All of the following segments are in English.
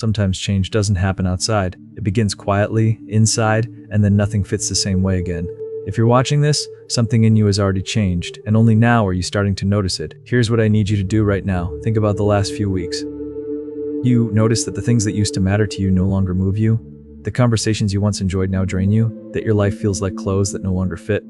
Sometimes change doesn't happen outside. It begins quietly, inside, and then nothing fits the same way again. If you're watching this, something in you has already changed, and only now are you starting to notice it. Here's what I need you to do right now. Think about the last few weeks. You notice that the things that used to matter to you no longer move you? The conversations you once enjoyed now drain you? That your life feels like clothes that no longer fit?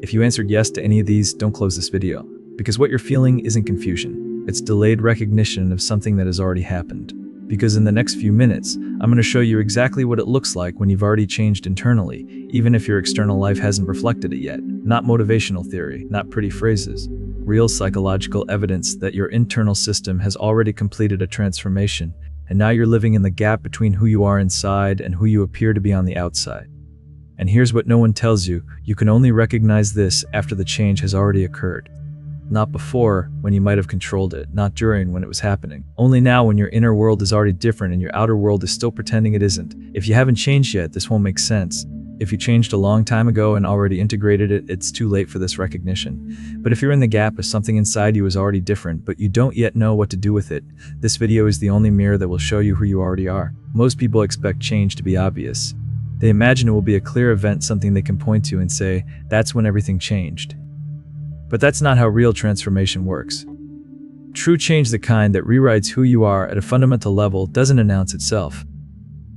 If you answered yes to any of these, don't close this video. Because what you're feeling isn't confusion. It's delayed recognition of something that has already happened. Because in the next few minutes, I'm going to show you exactly what it looks like when you've already changed internally, even if your external life hasn't reflected it yet. Not motivational theory, not pretty phrases. Real psychological evidence that your internal system has already completed a transformation, and now you're living in the gap between who you are inside and who you appear to be on the outside. And here's what no one tells you: you can only recognize this after the change has already occurred. Not before, when you might have controlled it, not during, when it was happening. Only now, when your inner world is already different and your outer world is still pretending it isn't. If you haven't changed yet, this won't make sense. If you changed a long time ago and already integrated it, it's too late for this recognition. But if you're in the gap as something inside you is already different, but you don't yet know what to do with it, this video is the only mirror that will show you who you already are. Most people expect change to be obvious. They imagine it will be a clear event, something they can point to and say, that's when everything changed. But that's not how real transformation works. True change, the kind that rewrites who you are at a fundamental level, doesn't announce itself.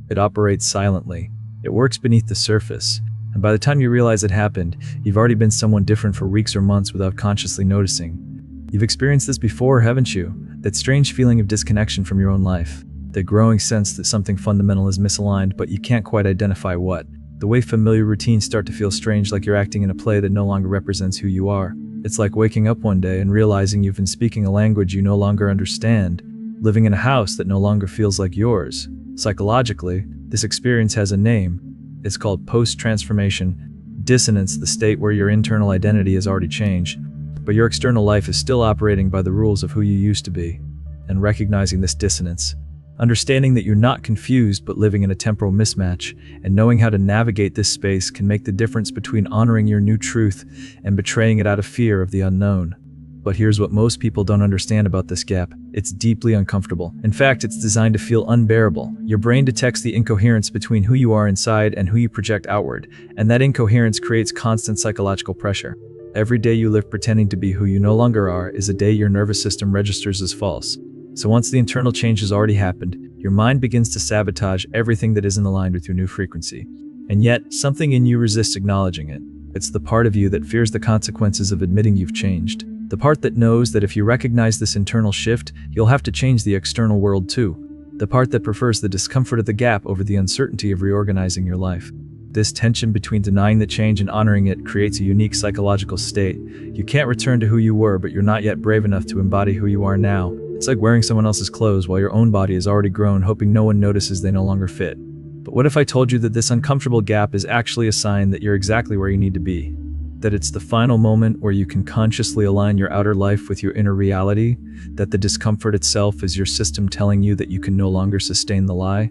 It operates silently. It works beneath the surface. And by the time you realize it happened, you've already been someone different for weeks or months without consciously noticing. You've experienced this before, haven't you? That strange feeling of disconnection from your own life. The growing sense that something fundamental is misaligned, but you can't quite identify what. The way familiar routines start to feel strange, like you're acting in a play that no longer represents who you are. It's like waking up one day and realizing you've been speaking a language you no longer understand, living in a house that no longer feels like yours. Psychologically, this experience has a name. It's called post-transformation dissonance, the state where your internal identity has already changed, but your external life is still operating by the rules of who you used to be. And recognizing this dissonance, understanding that you're not confused but living in a temporal mismatch, and knowing how to navigate this space can make the difference between honoring your new truth and betraying it out of fear of the unknown. But here's what most people don't understand about this gap. It's deeply uncomfortable. In fact, it's designed to feel unbearable. Your brain detects the incoherence between who you are inside and who you project outward, and that incoherence creates constant psychological pressure. Every day you live pretending to be who you no longer are is a day your nervous system registers as false. So once the internal change has already happened, your mind begins to sabotage everything that isn't aligned with your new frequency. And yet, something in you resists acknowledging it. It's the part of you that fears the consequences of admitting you've changed. The part that knows that if you recognize this internal shift, you'll have to change the external world too. The part that prefers the discomfort of the gap over the uncertainty of reorganizing your life. This tension between denying the change and honoring it creates a unique psychological state. You can't return to who you were, but you're not yet brave enough to embody who you are now. It's like wearing someone else's clothes while your own body has already grown, hoping no one notices they no longer fit. But what if I told you that this uncomfortable gap is actually a sign that you're exactly where you need to be? That it's the final moment where you can consciously align your outer life with your inner reality? That the discomfort itself is your system telling you that you can no longer sustain the lie?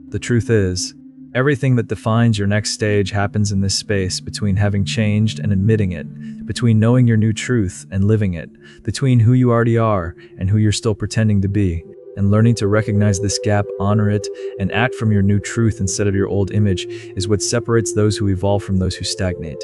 The truth is, everything that defines your next stage happens in this space between having changed and admitting it, between knowing your new truth and living it, between who you already are and who you're still pretending to be. And learning to recognize this gap, honor it, and act from your new truth instead of your old image is what separates those who evolve from those who stagnate.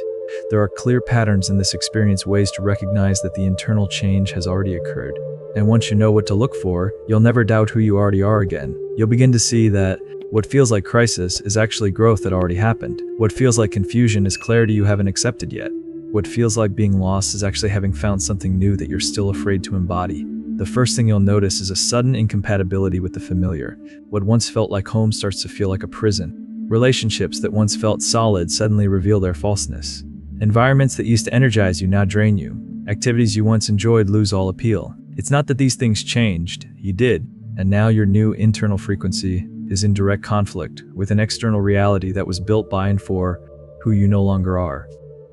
There are clear patterns in this experience, ways to recognize that the internal change has already occurred. And once you know what to look for, you'll never doubt who you already are again. You'll begin to see that what feels like crisis is actually growth that already happened. What feels like confusion is clarity you haven't accepted yet. What feels like being lost is actually having found something new that you're still afraid to embody. The first thing you'll notice is a sudden incompatibility with the familiar. What once felt like home starts to feel like a prison. Relationships that once felt solid suddenly reveal their falseness. Environments that used to energize you now drain you. Activities you once enjoyed lose all appeal. It's not that these things changed, you did, and now your new internal frequency is in direct conflict with an external reality that was built by and for who you no longer are.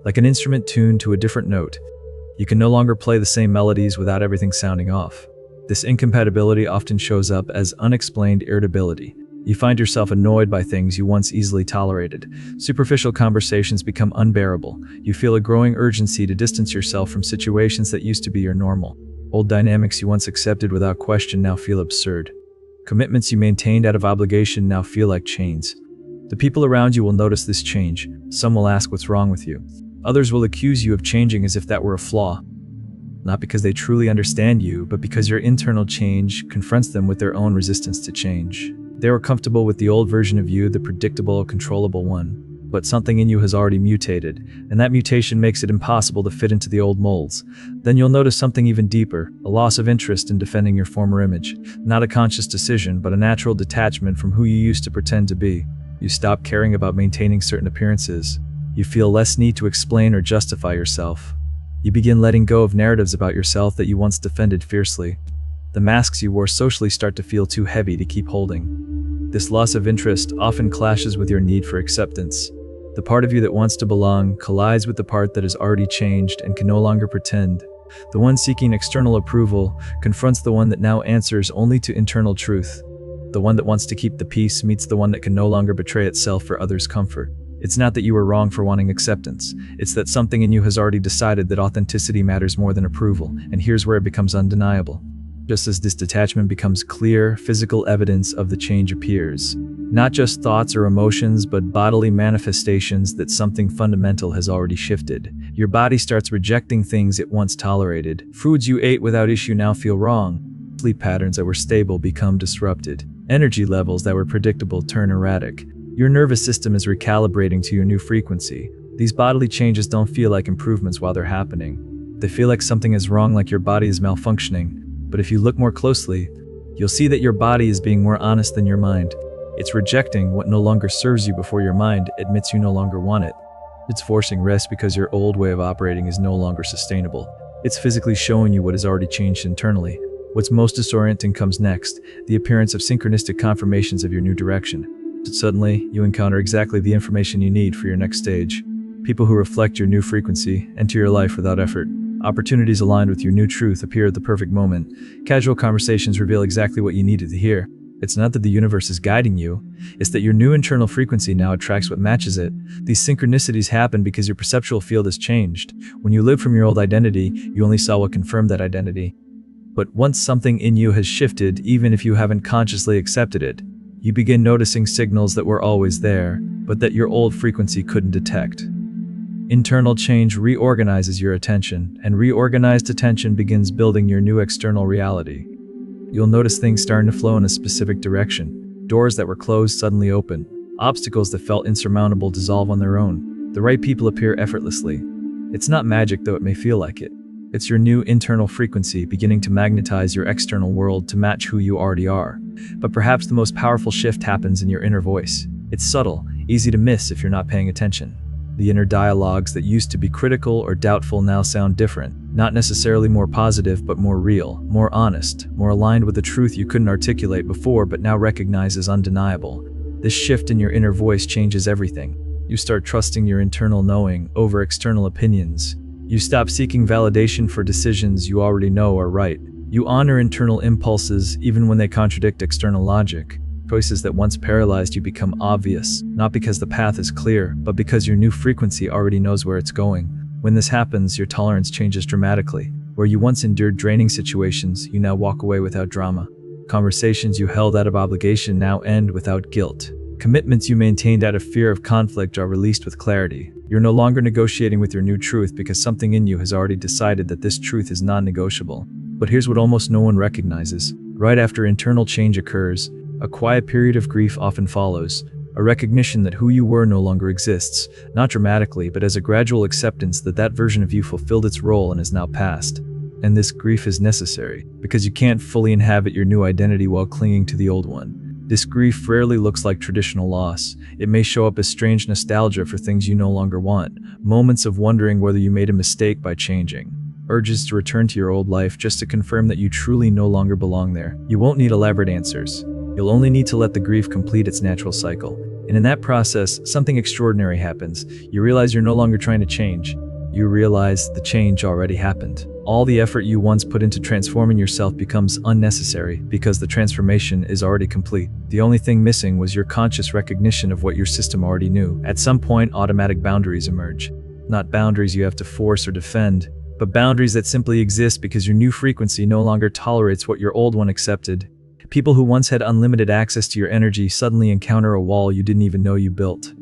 Like an instrument tuned to a different note, you can no longer play the same melodies without everything sounding off. This incompatibility often shows up as unexplained irritability. You find yourself annoyed by things you once easily tolerated. Superficial conversations become unbearable. You feel a growing urgency to distance yourself from situations that used to be your normal. Old dynamics you once accepted without question now feel absurd. Commitments you maintained out of obligation now feel like chains. The people around you will notice this change. Some will ask what's wrong with you. Others will accuse you of changing as if that were a flaw. Not because they truly understand you, but because your internal change confronts them with their own resistance to change. They were comfortable with the old version of you, the predictable, controllable one. But something in you has already mutated, and that mutation makes it impossible to fit into the old molds. Then you'll notice something even deeper, a loss of interest in defending your former image. Not a conscious decision, but a natural detachment from who you used to pretend to be. You stop caring about maintaining certain appearances. You feel less need to explain or justify yourself. You begin letting go of narratives about yourself that you once defended fiercely. The masks you wore socially start to feel too heavy to keep holding. This loss of interest often clashes with your need for acceptance. The part of you that wants to belong collides with the part that has already changed and can no longer pretend. The one seeking external approval confronts the one that now answers only to internal truth. The one that wants to keep the peace meets the one that can no longer betray itself for others' comfort. It's not that you were wrong for wanting acceptance. It's that something in you has already decided that authenticity matters more than approval, and here's where it becomes undeniable. Just as this detachment becomes clear, physical evidence of the change appears. Not just thoughts or emotions, but bodily manifestations that something fundamental has already shifted. Your body starts rejecting things it once tolerated. Foods you ate without issue now feel wrong. Sleep patterns that were stable become disrupted. Energy levels that were predictable turn erratic. Your nervous system is recalibrating to your new frequency. These bodily changes don't feel like improvements while they're happening. They feel like something is wrong, like your body is malfunctioning. But if you look more closely, you'll see that your body is being more honest than your mind. It's rejecting what no longer serves you before your mind admits you no longer want it. It's forcing rest because your old way of operating is no longer sustainable. It's physically showing you what has already changed internally. What's most disorienting comes next, the appearance of synchronistic confirmations of your new direction. Suddenly, you encounter exactly the information you need for your next stage. People who reflect your new frequency enter your life without effort. Opportunities aligned with your new truth appear at the perfect moment. Casual conversations reveal exactly what you needed to hear. It's not that the universe is guiding you, it's that your new internal frequency now attracts what matches it. These synchronicities happen because your perceptual field has changed. When you lived from your old identity, you only saw what confirmed that identity. But once something in you has shifted, even if you haven't consciously accepted it, you begin noticing signals that were always there, but that your old frequency couldn't detect. Internal change reorganizes your attention, and reorganized attention begins building your new external reality. You'll notice things starting to flow in a specific direction. Doors that were closed suddenly open. Obstacles that felt insurmountable dissolve on their own. The right people appear effortlessly. It's not magic, though it may feel like it. It's your new internal frequency beginning to magnetize your external world to match who you already are. But perhaps the most powerful shift happens in your inner voice. It's subtle, easy to miss if you're not paying attention. The inner dialogues that used to be critical or doubtful now sound different. Not necessarily more positive, but more real, more honest, more aligned with the truth you couldn't articulate before but now recognize as undeniable. This shift in your inner voice changes everything. You start trusting your internal knowing over external opinions. You stop seeking validation for decisions you already know are right. You honor internal impulses even when they contradict external logic. Choices that once paralyzed you become obvious, not because the path is clear, but because your new frequency already knows where it's going. When this happens, your tolerance changes dramatically. Where you once endured draining situations, you now walk away without drama. Conversations you held out of obligation now end without guilt. Commitments you maintained out of fear of conflict are released with clarity. You're no longer negotiating with your new truth because something in you has already decided that this truth is non-negotiable. But here's what almost no one recognizes. Right after internal change occurs, a quiet period of grief often follows, a recognition that who you were no longer exists, not dramatically, but as a gradual acceptance that that version of you fulfilled its role and is now past. And this grief is necessary, because you can't fully inhabit your new identity while clinging to the old one. This grief rarely looks like traditional loss. It may show up as strange nostalgia for things you no longer want, moments of wondering whether you made a mistake by changing, urges to return to your old life just to confirm that you truly no longer belong there. You won't need elaborate answers. You'll only need to let the grief complete its natural cycle. And in that process, something extraordinary happens. You realize you're no longer trying to change. You realize the change already happened. All the effort you once put into transforming yourself becomes unnecessary because the transformation is already complete. The only thing missing was your conscious recognition of what your system already knew. At some point, automatic boundaries emerge. Not boundaries you have to force or defend, but boundaries that simply exist because your new frequency no longer tolerates what your old one accepted. People who once had unlimited access to your energy suddenly encounter a wall you didn't even know you built.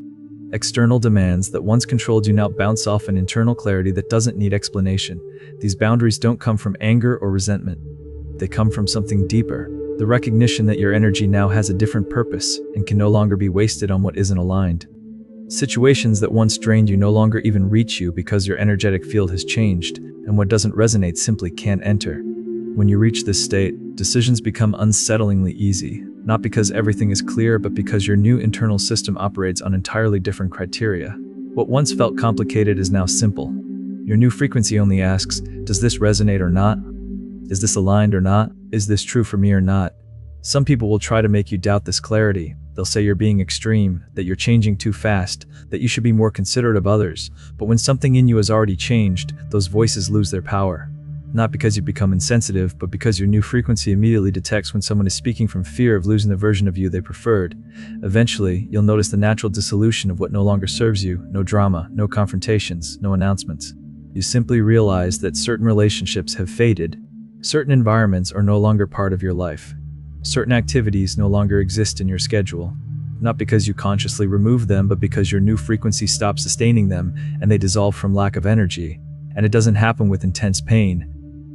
External demands that once controlled you now bounce off an internal clarity that doesn't need explanation. These boundaries don't come from anger or resentment. They come from something deeper. The recognition that your energy now has a different purpose and can no longer be wasted on what isn't aligned. Situations that once drained you no longer even reach you because your energetic field has changed, and what doesn't resonate simply can't enter. When you reach this state, decisions become unsettlingly easy, not because everything is clear, but because your new internal system operates on entirely different criteria. What once felt complicated is now simple. Your new frequency only asks, does this resonate or not? Is this aligned or not? Is this true for me or not? Some people will try to make you doubt this clarity. They'll say you're being extreme, that you're changing too fast, that you should be more considerate of others. But when something in you has already changed, those voices lose their power. Not because you've become insensitive, but because your new frequency immediately detects when someone is speaking from fear of losing the version of you they preferred. Eventually, you'll notice the natural dissolution of what no longer serves you. No drama, no confrontations, no announcements. You simply realize that certain relationships have faded. Certain environments are no longer part of your life. Certain activities no longer exist in your schedule. Not because you consciously remove them, but because your new frequency stops sustaining them and they dissolve from lack of energy. And it doesn't happen with intense pain.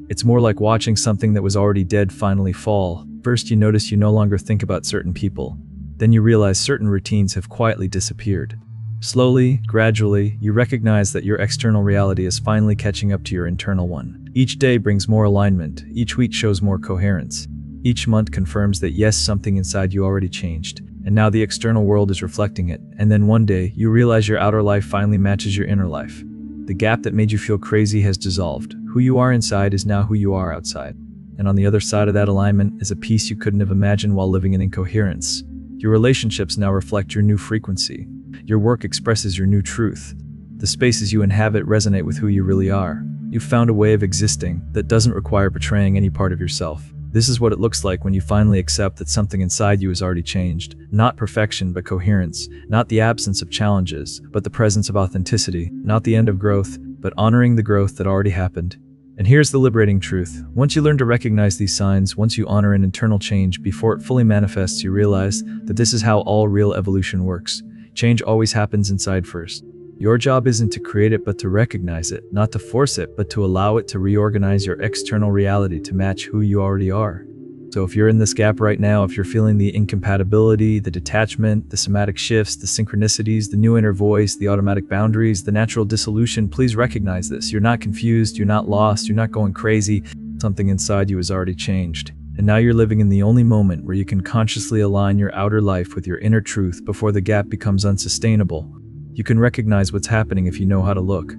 It's more like watching something that was already dead finally fall. First, you notice you no longer think about certain people. Then you realize certain routines have quietly disappeared. Slowly, gradually, you recognize that your external reality is finally catching up to your internal one. Each day brings more alignment. Each week shows more coherence. Each month confirms that yes, something inside you already changed, and now the external world is reflecting it. And then one day, you realize your outer life finally matches your inner life. The gap that made you feel crazy has dissolved. Who you are inside is now who you are outside. And on the other side of that alignment is a peace you couldn't have imagined while living in incoherence. Your relationships now reflect your new frequency. Your work expresses your new truth. The spaces you inhabit resonate with who you really are. You've found a way of existing that doesn't require betraying any part of yourself. This is what it looks like when you finally accept that something inside you has already changed. Not perfection, but coherence. Not the absence of challenges, but the presence of authenticity. Not the end of growth, but honoring the growth that already happened. And here's the liberating truth. Once you learn to recognize these signs, once you honor an internal change before it fully manifests, you realize that this is how all real evolution works. Change always happens inside first. Your job isn't to create it, but to recognize it, not to force it, but to allow it to reorganize your external reality to match who you already are. So if you're in this gap right now, if you're feeling the incompatibility, the detachment, the somatic shifts, the synchronicities, the new inner voice, the automatic boundaries, the natural dissolution, please recognize this. You're not confused, you're not lost, you're not going crazy. Something inside you has already changed. And now you're living in the only moment where you can consciously align your outer life with your inner truth before the gap becomes unsustainable. You can recognize what's happening if you know how to look.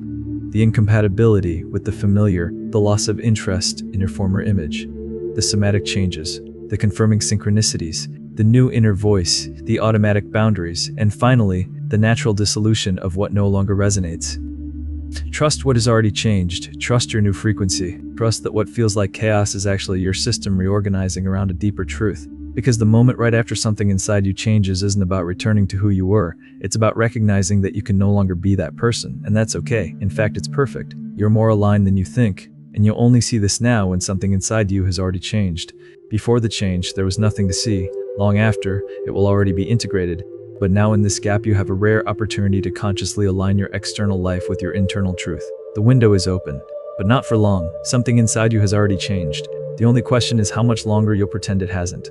The incompatibility with the familiar, the loss of interest in your former image, the somatic changes, the confirming synchronicities, the new inner voice, the automatic boundaries, and finally, the natural dissolution of what no longer resonates. Trust what has already changed. Trust your new frequency. Trust that what feels like chaos is actually your system reorganizing around a deeper truth. Because the moment right after something inside you changes isn't about returning to who you were. It's about recognizing that you can no longer be that person, and that's okay. In fact, it's perfect. You're more aligned than you think, and you'll only see this now when something inside you has already changed. Before the change, there was nothing to see. Long after, it will already be integrated. But now in this gap, you have a rare opportunity to consciously align your external life with your internal truth. The window is open, but not for long. Something inside you has already changed. The only question is how much longer you'll pretend it hasn't.